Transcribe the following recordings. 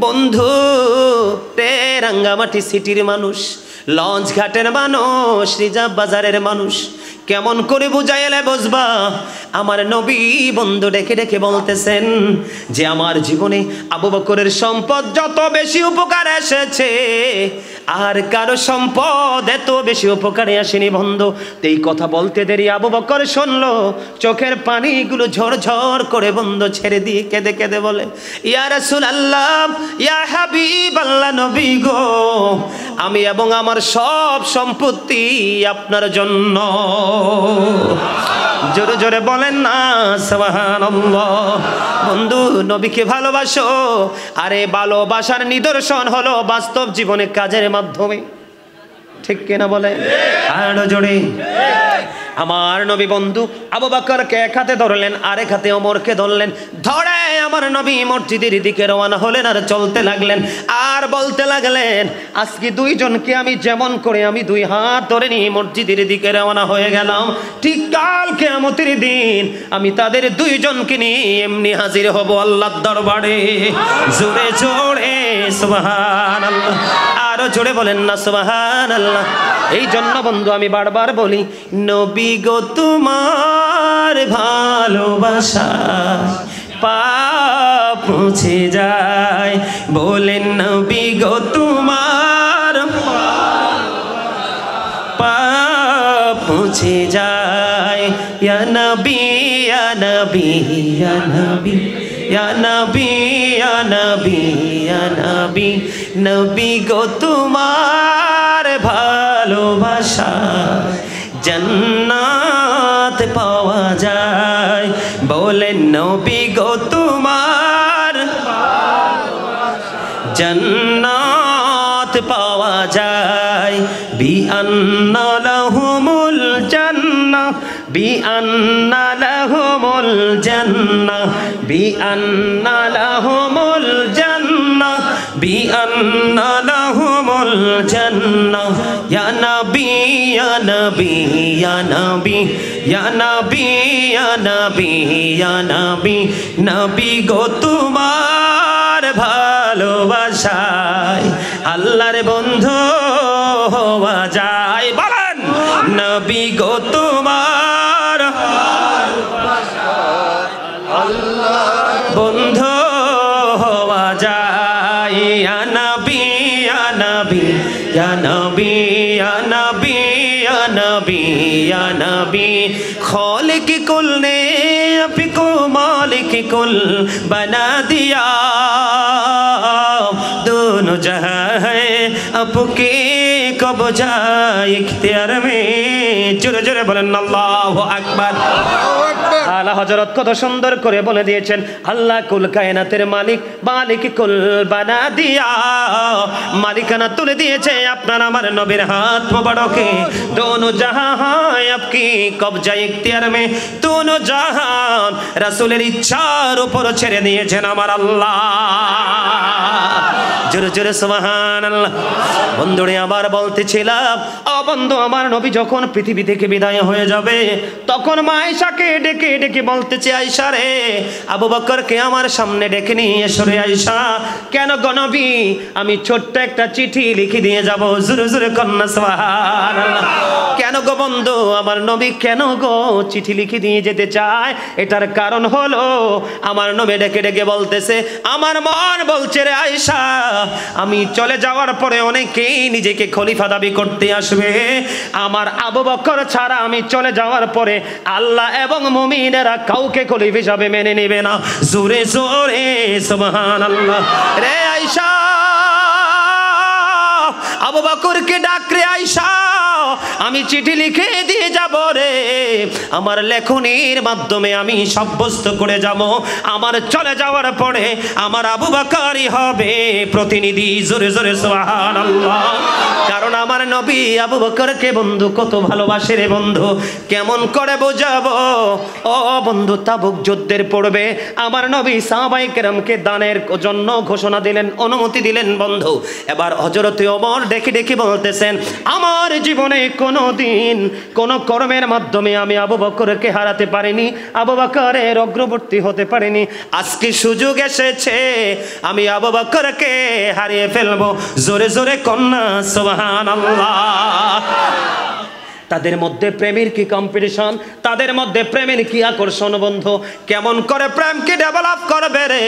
বন্ধু রাঙ্গামাটি সিটির মানুষ, লঞ্চ ঘাটের মানুষ, রিজার্ভ বাজারের মানুষ, কেমন করে বুঝাইলে বুঝবা? আমার নবী বন্ধু ডেকে ডেকে বলতেছেন যে আমার জীবনে আবু বকরের সম্পদ যত বেশি উপকার এসেছে আর কারো সম্পদ এত বেশি উপকারে আসেনি বন্ধু। এই কথা বলতে দেরি আবু বকর শুনলো, চোখের পানিগুলো ঝরঝর করে বন্ধু ছেড়ে দিয়ে কেঁদে কেঁদে বলে, ইয়া রাসূলুল্লাহ, ইয়া হাবিবাল্লাহ, নবী গো, আমি এবং আমার সব সম্পত্তি আপনার জন্য। জোরে জোরে বলেন না সুবহানাল্লাহ। বন্ধু নবীকে ভালোবাসো, আরে ভালোবাসার নিদর্শন হলো বাস্তব জীবনে কাজের মাধ্যমে, ঠিক কিনা বলে? আরো জোরে। আমার নবী বন্ধু আবু বকরকে এক হাতে ধরলেন, আরেক হাতে ওমরকে ধরলেন, ধরে আমার নবী মসজিদের দিকে রওনা হলেন আর চলতে লাগলেন আর বলতে লাগলেন, আজকে দুইজনকে আমি যেমন করে আমি দুই হাত ধরে নিয়ে মসজিদের দিকে রওনা হয়ে গেলাম, ঠিক কাল কিয়ামতের দিন আমি তাদের দুইজনকে নিয়ে এমনি হাজির হব আল্লাহর দরবারে। জোরে জোরে সুবহানাল্লাহ, আরো জোরে বলেন না সুবহানাল্লাহ। এই জন্য বন্ধু আমি বারবার বলি, নবী গো তোমার ভালোবাসা পাপ মুছে যায়, বলেন নবী গো তোমার পাপ মুছে যায়। ইয়া নবী, ইয়া নবী, ইয়া নবী, ইয়া নবী, ইয়া নবী, ইয়া নবী, নবী গো তোমার ভালোবাসা জান্নাত পাওয়া যায়, বলেন নবী গো তোমার জান্নাত পাওয়া যায়। বিআন্না লাহুমুল জান্নাহ, বিআন্না লাহুমুল জান্নাহ, বিআন্না লাহুমুল জান্নাহ, বিআন্না লাহুমুল জান্নাহ। ইয়া নবী, ইয়া নবী, ইয়া নবী, ইয়া নবী, ইয়া নবী, ইয়া নবী, নবী গো তোমার ভালোবাসায় আল্লাহর বন্ধু হওয়া যায়, বলেন নবী গো তোমার বন্ধু হওয়া যায়। ইয়া নবী, ইয়া নবী, ইয়া নবী, ইয়া নবী, ইয়া নবী, ইয়া নবী, খালিক কুল ने आपको मालिक कुल बना दिया, दोनों जहां है आपके कब्जा इख्तियार में। जोरे जोरे बोलें अल्लाहु আকবার। আলা হযরত কত সুন্দর করে বলে দিয়েছেন, আল্লাহ কুল কায়নাতের মালিক, মালিক কুল বানা দিয়া, মালিকানা তুলে দিয়েছে আপনার আমার নবীর হাত মোবারকে। দোনো জাহান হয় আপকি কবজা ইখতিয়ার মে, দোনো জাহান রাসূলের ইচ্ছার উপর ছেড়ে দিয়েছেন আমার আল্লাহ। জোরে জোরে সুবহানাল্লাহ। বন্ধুরে আবার বলতেছিলাম, ও বন্ধু আমার নবী যখন পৃথিবী থেকে বিদায় হয়ে যাবে তখন মা আয়েশাকে ডেকে ডেকে বলতেছে, আয়েশা রে, আবু বকরকে আমার সামনে ডেকে নিয়ে এসো রে আয়েশা। কেন গো নবী? আমি ছোট্ট একটা চিঠি লিখে দিয়ে যাব। জোরে জোরে কন্যা সুবহানাল্লাহ। কেন গো বন্ধু আমার নবী কেন গো চিঠি লিখে দিয়ে যেতে চায়? এটার কারণ হলো আমার নবী ডেকে ডেকে বলতেছে, আমার মন বলছে রে আয়েশা, আমি চলে যাওয়ার পরে অনেকেই নিজেকে খলিফা দাবি করতে আসবে, আমার আবু বকর ছাড়া আমি চলে যাওয়ার পরে আল্লাহ এবং মুমিনেরা কাউকে খলিফা হিসাবে মেনে নেবে না। জোরে জোরে সুবহানাল্লাহ। রে আয়েশা, আবু বকরকে ডাক রে আয়েশা, আমি চিঠি লিখে দিয়ে যাব রে, আমার লেখনির মাধ্যমে আমি সাব্যস্ত করে যাব আমার চলে যাওয়ার পরে আমার আবু বকরই হবে প্রতিনিধি। জোরে জোরে সুবহানাল্লাহ। কারণ আমার নবী আবু বকরকে বন্ধু কত ভালোবাসে রে বন্ধু, কেমন করে বোঝাবো? ও বন্ধু, তাবুক যুদ্ধের পূর্বে আমার নবী সাহাবায়ে কেরামকে দানের জন্য ঘোষণা দিলেন, অনুমতি দিলেন বন্ধু। এবার হযরত ওমর ডেকে ডেকে বলতেছেন, আমার জীবনে কোনোদিন কোন কর্মের মাধ্যমে আমি আবু বকরকে হারাতে পারিনি, আবু বকরের অগ্রবর্তী হতে পারিনি। আজকে সুযোগ এসেছে, আমি আবু বকরকে হারিয়ে ফেলবো। জোরে জোরে কন্যা সুবহানাল্লাহ। তাদের মধ্যে প্রেমের কি কম্পিটিশন, তাদের মধ্যে প্রেমের কি আকর্ষণ বন্ধু। কেমন করে প্রেমকে ডেভেলপ করবে রে,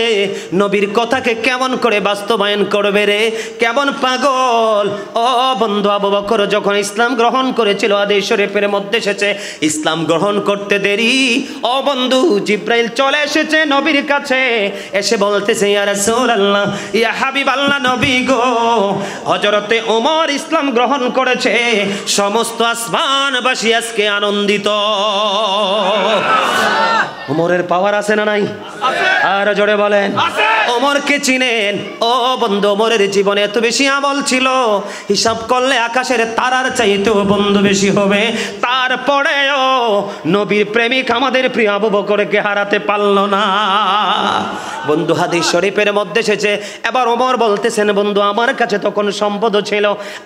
নবীর কথাকে কেমন করে বাস্তবায়ন করবে রে, কেমন পাগল। ও বন্ধু, আবু বকর যখন ইসলাম গ্রহণ করেছিল, হাদিস শরীফের মধ্যে এসেছে, ইসলাম গ্রহণ করতে দেরি, ও বন্ধু জিব্রাইল চলে এসেছে নবীর কাছে, এসে বলতেছে ইয়া রাসূলুল্লাহ, ইয়া হাবিবাল্লাহ, নবী গো, হযরতে ওমর ইসলাম গ্রহণ করেছে, সমস্ত আসমানবাসী আজকে আনন্দিত। ওমরের পাওয়ার আছে না নাই? আর জোরে বলেন। ওমরকে চিনেন? ও বন্ধু, ওমরের জীবনে এত বেশি আমল ছিল, হিসাব করলে আকাশের তারার চাইতেও বন্ধু বেশি হবে। তারপরেও নবীর প্রেমিক আমাদের প্রিয় আবু বকরকে হারাতে পারল না বন্ধু। হাদিস শরীফের মধ্যে এসেছে, এবার ওমর বলতেছেন, বন্ধু আমার কাছে তখন সম্পদ ছিল,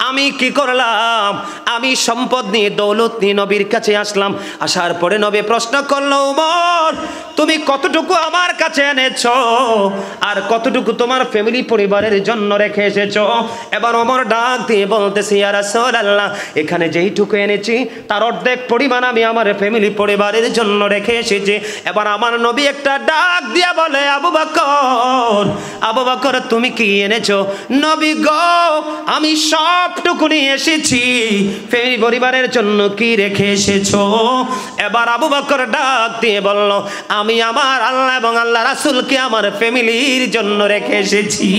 আমি কি করলাম, আমি সম্পদ নিয়ে দৌলত নিয়ে নবীর কাছে আসলাম। আসার পরে নবী প্রশ্ন করলো, ওমর তুমি কতটুকু আমার কাছে এনেছো আর কতটুকু তোমার ফ্যামিলি পরিবারের জন্য রেখে এসেছো? এবার ওমর ডাক দিয়ে বলতেছে, ইয়া রাসূলুল্লাহ, এখানে যেইটুকু এনেছি তার অর্ধেক পরিমাণ আমি আমার ফ্যামিলি পরিবারের জন্য রেখে এসেছি। এবার আমার নবী একটা ডাক দিয়ে বলে, আবু বকর, আবু বকর তুমি কি এনেছো? নবী গো, আমি সবটুকু নিয়ে এসেছি, ফ্যামিলি পরিবারের জন্য কি রেখে এসেছো? এবার আবু বকর ডাক দিয়ে বলল, আমি আমার আল্লাহ এবং আল্লাহ রাসূলকে আমার ফ্যামিলির জন্য রেখে এসেছি।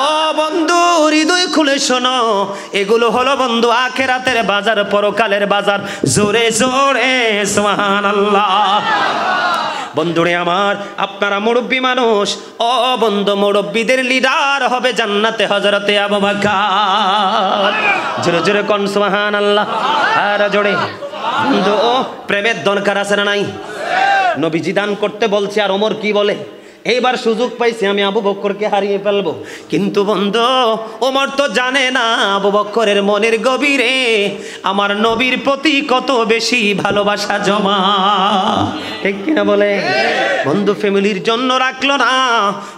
ও বন্ধু, হৃদয় খুলে শোনো, এগুলো হলো বন্ধু আখিরাতের বাজার, পরকালের বাজার। জোরে জোরে সুবহানাল্লাহ। বন্ধুরে আমার, আপনারা মুরব্বী মানুষ, ও বন্ধু মুরব্বীদের লিডার হবে জান্নাতে হযরতে আবু বকর। জোরে জোরে কোন সুবহানাল্লাহ। আর জোরে বন্ধু, প্রেমের দরকার আছে না নাই? নবীজি দান করতে বলছে, আর ওমর কি বলে, এইবার সুযোগ পাইছি আমি আবু বকরকে হারিয়ে ফেলবো। কিন্তু বন্ধু, ওমর তো জানে না আবু বকরের মনের গভীরে আমার নবীর প্রতি কত বেশি ভালোবাসা জমা, ঠিক কিনা বলে? বন্ধু ফ্যামিলির জন্য রাখলো না,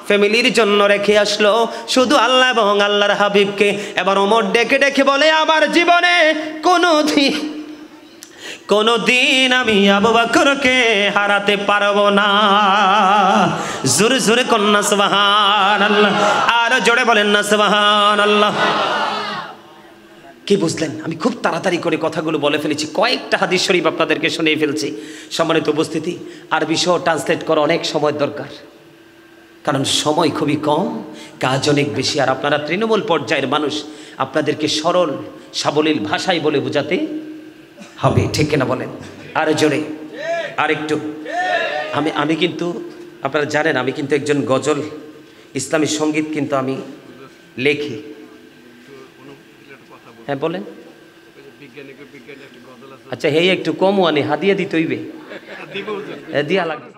ফ্যামিলির জন্য রেখে আসলো শুধু আল্লাহ এবং আল্লাহর হাবিবকে। এবার ওমর ডেকে ডেকে বলে, আমার জীবনে কোনদিন আমি আবু বকরকে হারাতে পারবো না। জোরে জোরে কন্যা সুবহানাল্লাহ। আর জোরে বলেন না সুবহানাল্লাহ। কি বুঝলেন? আমি খুব তাড়াতাড়ি করে কথাগুলো বলে ফেলেছি, কয়েকটা হাদিস শরীফ আপনাদেরকে শুনিয়ে ফেলছি। সম্মানিত উপস্থিতি, আর বিষয় ট্রান্সলেট করা অনেক সময় দরকার, কারণ সময় খুবই কম, কাজ অনেক বেশি। আর আপনারা তৃণমূল পর্যায়ের মানুষ, আপনাদেরকে সরল সাবলীল ভাষায় বলে বোঝাতে হবে, ঠিক কিনা বলেন? আর জোরে আর একটু। আমি কিন্তু আপনারা জানেন, আমি কিন্তু একজন গজল ইসলামী সঙ্গীত কিন্তু আমি লেখি। হ্যাঁ বলেন। আচ্ছা, হেই একটু কম আনি, হাদিয়া দিতে হইবে, দিয়া লাগবে।